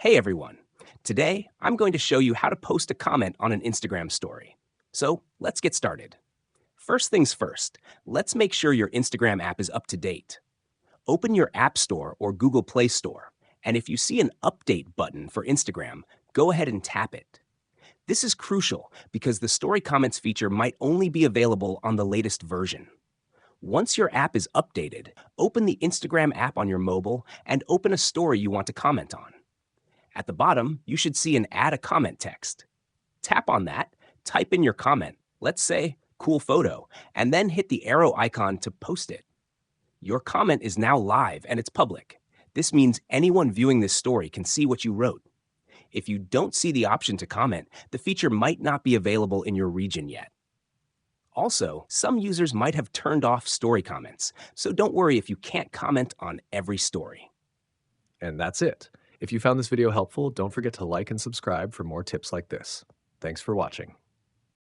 Hey everyone. Today, I'm going to show you how to post a comment on an Instagram story. So let's get started. First things first, let's make sure your Instagram app is up to date. Open your App Store or Google Play Store, and if you see an update button for Instagram, go ahead and tap it. This is crucial because the story comments feature might only be available on the latest version. Once your app is updated, open the Instagram app on your mobile and open a story you want to comment on. At the bottom, you should see an Add a Comment text. Tap on that, type in your comment, let's say, cool photo, and then hit the arrow icon to post it. Your comment is now live and it's public. This means anyone viewing this story can see what you wrote. If you don't see the option to comment, the feature might not be available in your region yet. Also, some users might have turned off story comments, so don't worry if you can't comment on every story. And that's it. If you found this video helpful, don't forget to like and subscribe for more tips like this. Thanks for watching.